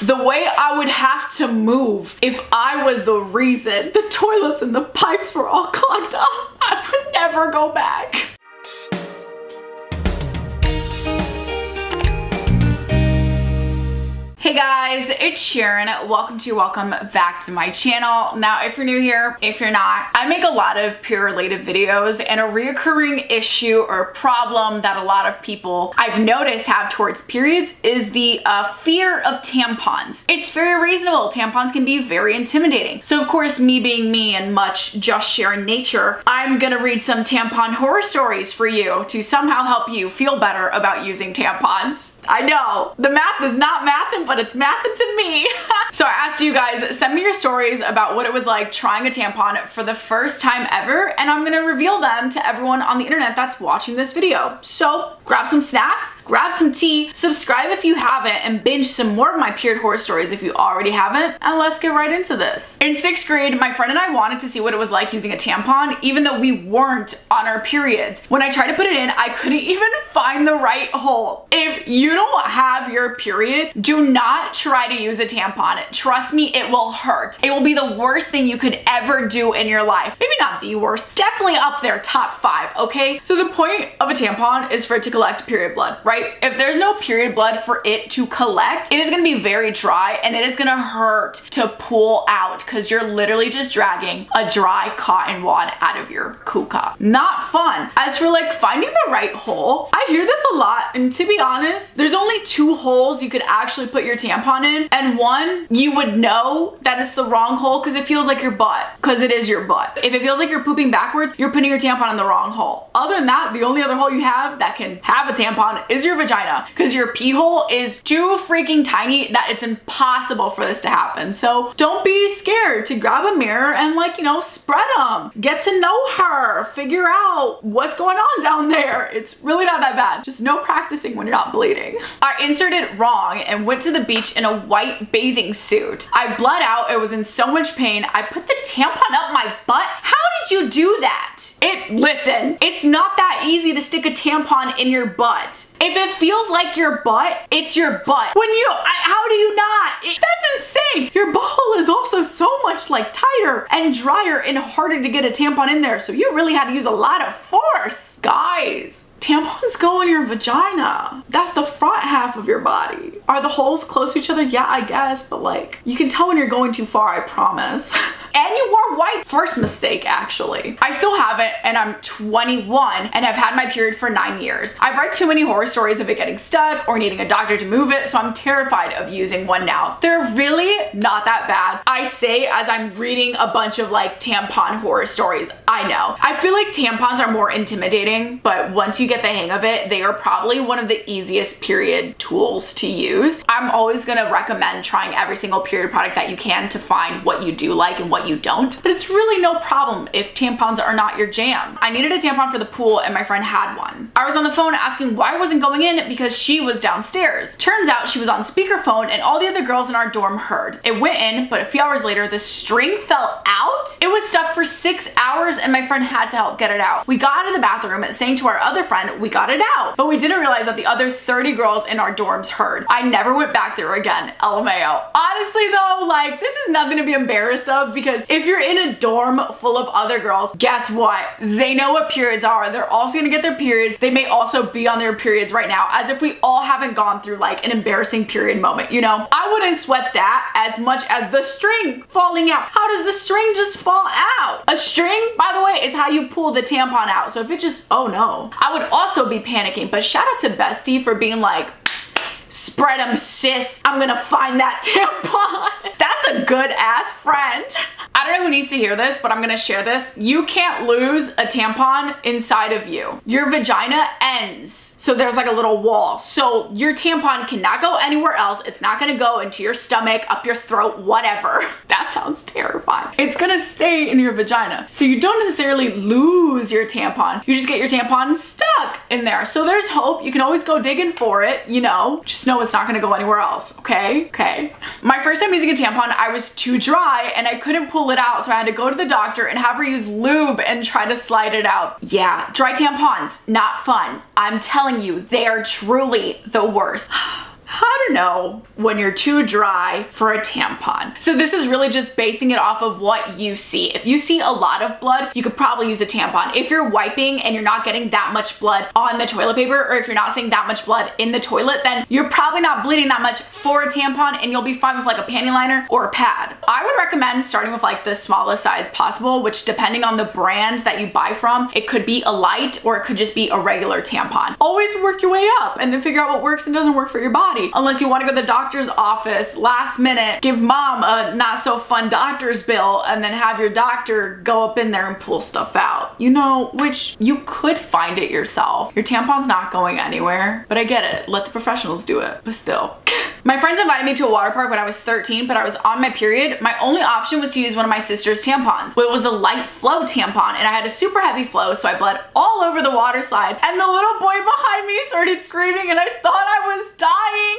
The way I would have to move if I was the reason the toilets and the pipes were all clogged up. I would never go back. Hey guys, it's Sharon. Welcome back to my channel. Now, if you're new here, if you're not, I make a lot of period-related videos, and a reoccurring issue or problem that a lot of people I've noticed have towards periods is the fear of tampons. It's very reasonable. Tampons can be very intimidating. So of course, me being me and much Just Sharon nature, I'm gonna read some tampon horror stories for you to somehow help you feel better about using tampons. I know, the math is not mathin', but it's mathin' to me. So I asked you guys, send me your stories about what it was like trying a tampon for the first time ever, and I'm gonna reveal them to everyone on the internet that's watching this video. So grab some snacks, grab some tea, subscribe if you haven't, and binge some more of my period horror stories if you already haven't, and let's get right into this. In 6th grade, my friend and I wanted to see what it was like using a tampon, even though we weren't on our periods. When I tried to put it in, I couldn't even find the right hole. If you don't have your period, do not try to use a tampon. Trust me, it will hurt. It will be the worst thing you could ever do in your life. Maybe not the worst, definitely up there, top 5, okay? So the point of a tampon is for it to collect period blood, right? If there's no period blood for it to collect, it is gonna be very dry and it is gonna hurt to pull out because you're literally just dragging a dry cotton wad out of your kuka. Not fun. As for like finding the right hole, I hear this a lot, and to be honest, there's only 2 holes you could actually put your tampon in, and one you would know that it's the wrong hole because it feels like your butt, because it is your butt. If it feels like you're pooping backwards, you're putting your tampon in the wrong hole. Other than that, the only other hole you have that can have a tampon is your vagina, because your pee hole is too freaking tiny that it's impossible for this to happen. So don't be scared to grab a mirror and, like, you know, spread them. Get to know her. Figure out what's going on down there. It's really not that bad. Just no practicing when you're not bleeding. I inserted wrong and went to the beach in a white bathing suit. I bled out. I was in so much pain. I put the tampon up my butt. How did you do that? Listen, it's not that easy to stick a tampon in your butt. If it feels like your butt, it's your butt. How do you not? That's insane. Your butthole is also so much like tighter and drier and harder to get a tampon in there. So you really had to use a lot of force. Guys, tampons go in your vagina. That's the front half of your body. Are the holes close to each other? Yeah, I guess, but like, you can tell when you're going too far, I promise. And you wore white. First mistake, actually. I still have it, and I'm 21 and have had my period for 9 years. I've read too many horror stories of it getting stuck or needing a doctor to move it, so I'm terrified of using one now. They're really not that bad. I say as I'm reading a bunch of like tampon horror stories. I know. I feel like tampons are more intimidating, but once you get the hang of it, they are probably one of the easiest period tools to use. I'm always gonna recommend trying every single period product that you can to find what you do like and what you don't, but it's really no problem if tampons are not your jam. I needed a tampon for the pool and my friend had one. I was on the phone asking why I wasn't going in because she was downstairs. Turns out she was on speakerphone and all the other girls in our dorm heard. It went in, but a few hours later the string fell out. It was stuck for 6 hours and my friend had to help get it out. We got out of the bathroom saying to our other friend we got it out, but we didn't realize that the other 30 girls in our dorms heard. I never went back there again, LMAO. Honestly though, like, this is nothing to be embarrassed of, because if you're in a dorm full of other girls, guess what? They know what periods are. They're also gonna get their periods. They may also be on their periods right now, as if we all haven't gone through like an embarrassing period moment, you know? I wouldn't sweat that as much as the string falling out. How does the string just fall out? A string, by the way, is how you pull the tampon out. So if it just, oh no. I would also be panicking, but shout out to Bestie for being like, spread them, sis. I'm gonna find that tampon. That's a good ass friend. I don't know who needs to hear this, but I'm gonna share this. You can't lose a tampon inside of you. Your vagina ends. So there's like a little wall. So your tampon cannot go anywhere else. It's not gonna go into your stomach, up your throat, whatever. That sounds terrifying. It's gonna stay in your vagina. So you don't necessarily lose your tampon. You just get your tampon stuck in there. So there's hope. You can always go digging for it, you know. Just know it's not gonna go anywhere else, okay? Okay. My first time using a tampon, I was too dry and I couldn't pull it out, so I had to go to the doctor and have her use lube and try to slide it out. Yeah, dry tampons, not fun. I'm telling you, they are truly the worst. how to know when you're too dry for a tampon. So this is really just basing it off of what you see. If you see a lot of blood, you could probably use a tampon. If you're wiping and you're not getting that much blood on the toilet paper, or if you're not seeing that much blood in the toilet, then you're probably not bleeding that much for a tampon, and you'll be fine with like a panty liner or a pad. I would recommend starting with like the smallest size possible, which depending on the brand that you buy from, it could be a light or it could just be a regular tampon. Always work your way up and then figure out what works and doesn't work for your body. Unless you want to go to the doctor's office last minute, give mom a not so fun doctor's bill, and then have your doctor go up in there and pull stuff out. You know, which you could find it yourself. Your tampon's not going anywhere, but I get it. Let the professionals do it, but still. My friends invited me to a water park when I was 13, but I was on my period. My only option was to use one of my sister's tampons. Well, it was a light flow tampon, and I had a super heavy flow, so I bled all over the water slide, and the little boy behind me started screaming, and I thought I was dying.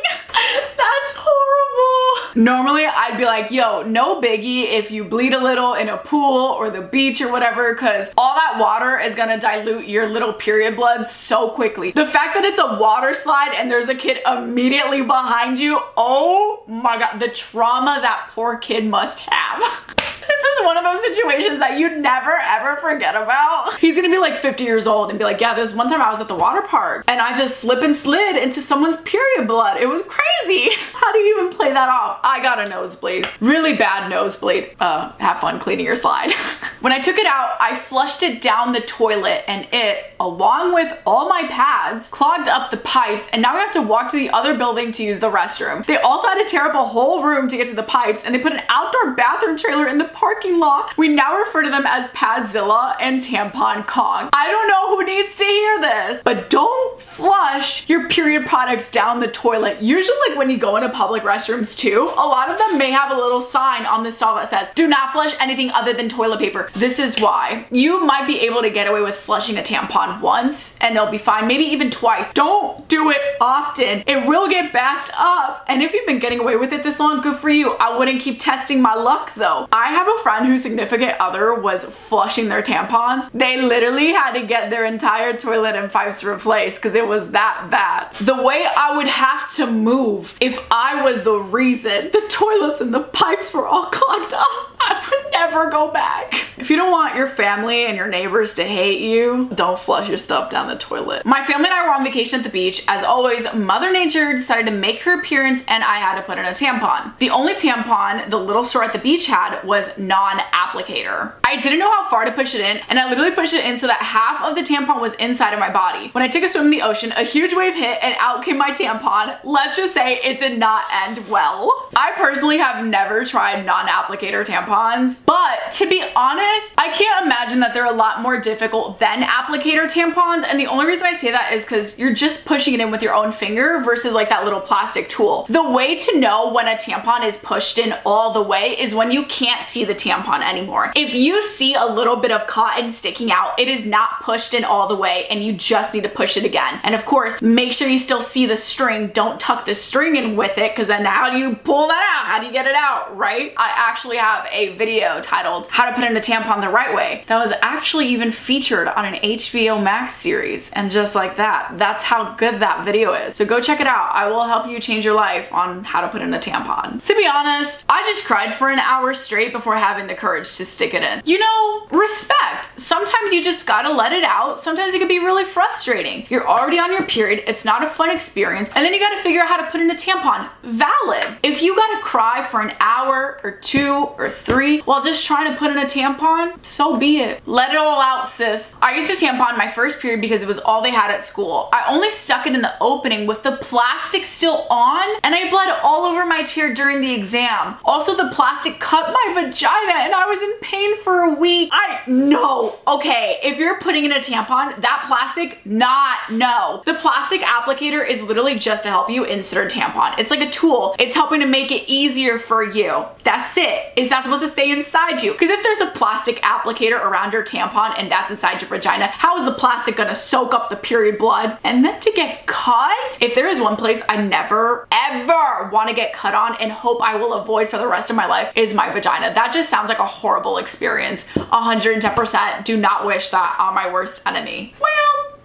That's horrible. Normally, I'd be like, yo, no biggie if you bleed a little in a pool or the beach or whatever, because all that water is gonna dilute your little period blood so quickly. The fact that it's a water slide and there's a kid immediately behind you, oh my God, the trauma that poor kid must have. This is one of those situations that you never ever forget about. He's gonna be like 50 years old and be like, yeah, this one time I was at the water park and I just slip and slid into someone's period blood. It was crazy. How do you even play that off? I got a nosebleed. Really bad nosebleed. Have fun cleaning your slide. When I took it out, I flushed it down the toilet, and it, along with all my pads, clogged up the pipes, and now we have to walk to the other building to use the restroom. They also had to tear up a whole room to get to the pipes, and they put an outdoor bathroom trailer in the parking lot. We now refer to them as Padzilla and Tampon Kong. I don't know who needs to hear this, but don't flush your period products down the toilet. Usually, like when you go into public restrooms too, a lot of them may have a little sign on the stall that says, do not flush anything other than toilet paper. This is why. You might be able to get away with flushing a tampon once and it'll be fine, maybe even twice. Don't do it often. It will get backed up. And if you've been getting away with it this long, good for you. I wouldn't keep testing my luck though. I have a friend whose significant other was flushing their tampons. They literally had to get their entire toilet and pipes replaced because it was that bad. The way I would have to move if I was the reason the toilets and the pipes were all clogged up, I would never go back. If you don't want your family and your neighbors to hate you, don't flush your stuff down the toilet. My family and I were on vacation at the beach. As always, Mother Nature decided to make her appearance and I had to put in a tampon. The only tampon the little store at the beach had was non-applicator. I didn't know how far to push it in, and I literally pushed it in so that half of the tampon was inside of my body. When I took a swim in the ocean, a huge wave hit and out came my tampon. Let's just say it did not end well. I personally have never tried non-applicator tampons, but to be honest, I can't imagine that they're a lot more difficult than applicator tampons, and the only reason I say that is because you're just pushing it in with your own finger versus like that little plastic tool. The way to know when a tampon is pushed in all the way is when you can't see the tampon anymore. If you see a little bit of cotton sticking out, it is not pushed in all the way and you just need to push it again. And of course, make sure you still see the string. Don't tuck the string in with it, because then how do you pull that out? How do you get it out, right? I actually have a video titled How to Put in a Tampon the Right Way that was actually even featured on an HBO Max series, and just like that, that's how good that video is. So go check it out. I will help you change your life on how to put in a tampon. To be honest, I just cried for an hour straight before having the courage to stick it in. You know, respect. Sometimes you just gotta let it out. Sometimes it can be really frustrating. You're already on your period, it's not a fun experience, and then you gotta figure out how to put in a tampon. Valid. If you gotta cry for an hour or 2 or 3 while just trying to put in a tampon, so be it. Let it all out, sis. I used a tampon my first period because it was all they had at school. I only stuck it in the opening with the plastic still on, and I bled all over my chair during the exam. Also, the plastic cut my vagina and I was in pain for a week. No. Okay, if you're putting in a tampon, that plastic, no. The plastic applicator is literally just to help you insert a tampon. It's like a tool. It's helping to make it easier for you. That's it. It's not supposed to stay inside you. Because if there's a plastic applicator around your tampon and that's inside your vagina, how is the plastic gonna soak up the period blood? And then to get cut? If there is one place I never, ever want to get cut on and hope I will avoid for the rest of my life, is my vagina. That just sounds like a horrible experience. 110% do not wish that on my worst enemy. Well,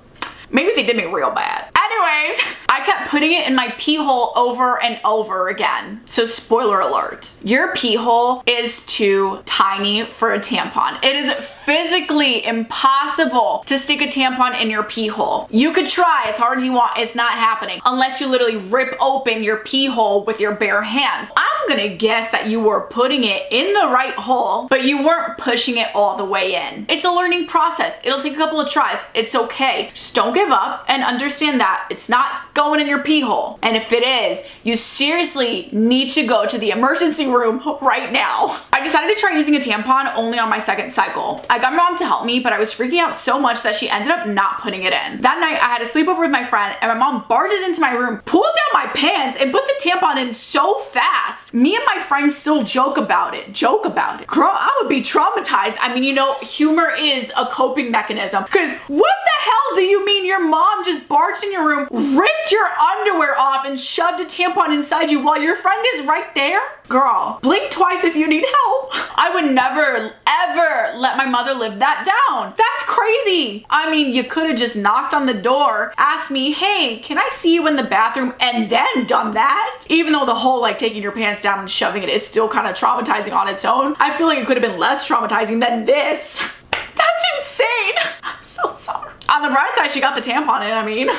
maybe they did me real bad. Anyways, I kept putting it in my pee hole over and over again. So spoiler alert, your pee hole is too tiny for a tampon. It is physically impossible to stick a tampon in your pee hole. You could try as hard as you want, it's not happening unless you literally rip open your pee hole with your bare hands. I'm gonna guess that you were putting it in the right hole, but you weren't pushing it all the way in. It's a learning process. It'll take a couple of tries. It's okay. Just don't give up and understand that it's not going in your pee hole. And if it is, you seriously need to go to the emergency room right now. I decided to try using a tampon only on my second cycle. I got my mom to help me, but I was freaking out so much that she ended up not putting it in. That night, I had a sleepover with my friend, and my mom barges into my room, pulled down my pants, and put the tampon in so fast. Me and my friends still joke about it. Girl, I would be traumatized. I mean, you know, humor is a coping mechanism. Because what the hell do you mean your mom just barged in your room, ripped your underwear off, and shoved a tampon inside you while your friend is right there? Girl, blink twice if you need help. I would never, ever let my mother live that down. That's crazy. I mean, you could have just knocked on the door, asked me, hey, can I see you in the bathroom, and then done that? Even though the whole like taking your pants down and shoving it is still kind of traumatizing on its own, I feel like it could have been less traumatizing than this. That's insane. I'm so sorry. On the bright side, she got the tampon in, I mean.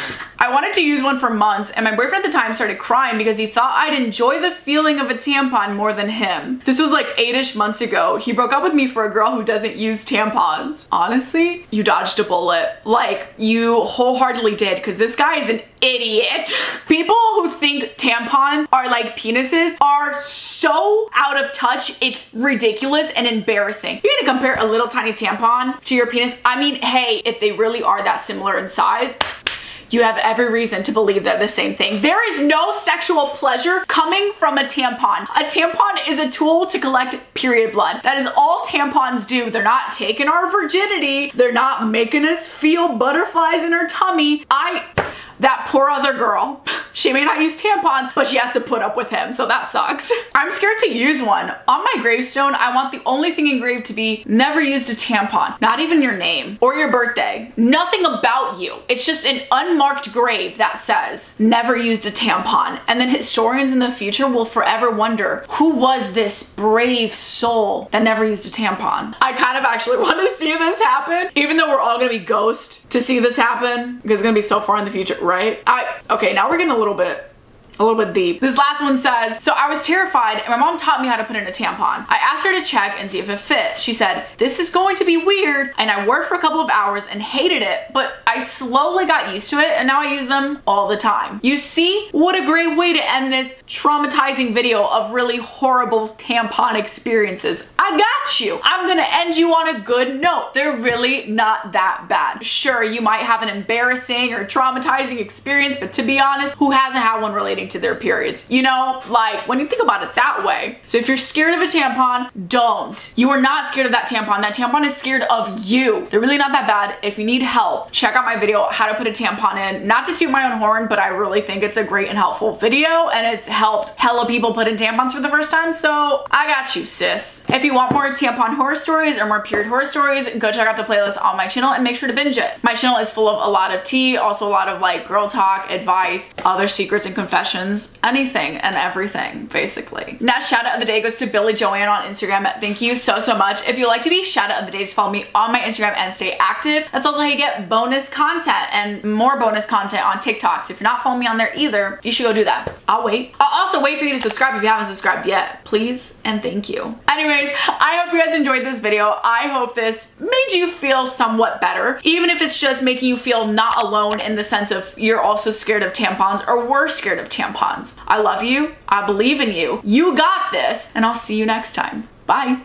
I wanted to use one for months, and my boyfriend at the time started crying because he thought I'd enjoy the feeling of a tampon more than him. This was like 8-ish months ago. He broke up with me for a girl who doesn't use tampons. Honestly, you dodged a bullet. Like, you wholeheartedly did, because this guy is an idiot. People who think tampons are like penises are so out of touch, it's ridiculous and embarrassing. You're gonna compare a little tiny tampon to your penis? I mean, hey, if they really are that similar in size, you have every reason to believe they're the same thing. There is no sexual pleasure coming from a tampon. A tampon is a tool to collect period blood. That is all tampons do. They're not taking our virginity. They're not making us feel butterflies in our tummy. That poor other girl. She may not use tampons, but she has to put up with him, so that sucks. I'm scared to use one. On my gravestone, I want the only thing engraved to be never used a tampon. Not even your name or your birthday. Nothing about you. It's just an unmarked grave that says, never used a tampon. And then historians in the future will forever wonder, who was this brave soul that never used a tampon? I kind of actually want to see this happen, even though we're all gonna be ghosts to see this happen, because it's gonna be so far in the future, right? Okay, now we're getting a little bit deep. This last one says, so I was terrified and my mom taught me how to put in a tampon. I asked her to check and see if it fit. She said, this is going to be weird, and I worked for a couple of hours and hated it, but I slowly got used to it and now I use them all the time. You see? What a great way to end this traumatizing video of really horrible tampon experiences. I got you. I'm gonna end you on a good note. They're really not that bad. Sure, you might have an embarrassing or traumatizing experience, but to be honest, who hasn't had one relating to their periods? You know, like when you think about it that way. So if you're scared of a tampon, don't. You are not scared of that tampon. That tampon is scared of you. They're really not that bad. If you need help, check out my video, how to put a tampon in. Not to toot my own horn, but I really think it's a great and helpful video, and it's helped hella people put in tampons for the first time. So I got you, sis. If you want more tampon horror stories or more period horror stories, go check out the playlist on my channel and make sure to binge it. My channel is full of a lot of tea, also a lot of like girl talk, advice, other secrets and confessions, anything and everything, basically. Now, shout out of the day goes to Billy Joanne on Instagram. Thank you so, so much. If you'd like to be shout out of the day, just follow me on my Instagram and stay active. That's also how you get bonus content and more bonus content on TikTok. So if you're not following me on there either, you should go do that. I'll wait. I'll also wait for you to subscribe if you haven't subscribed yet, please and thank you. Anyways, I hope you guys enjoyed this video. I hope this made you feel somewhat better, even if it's just making you feel not alone in the sense of you're also scared of tampons or were scared of tampons. I love you. I believe in you. You got this, and I'll see you next time. Bye.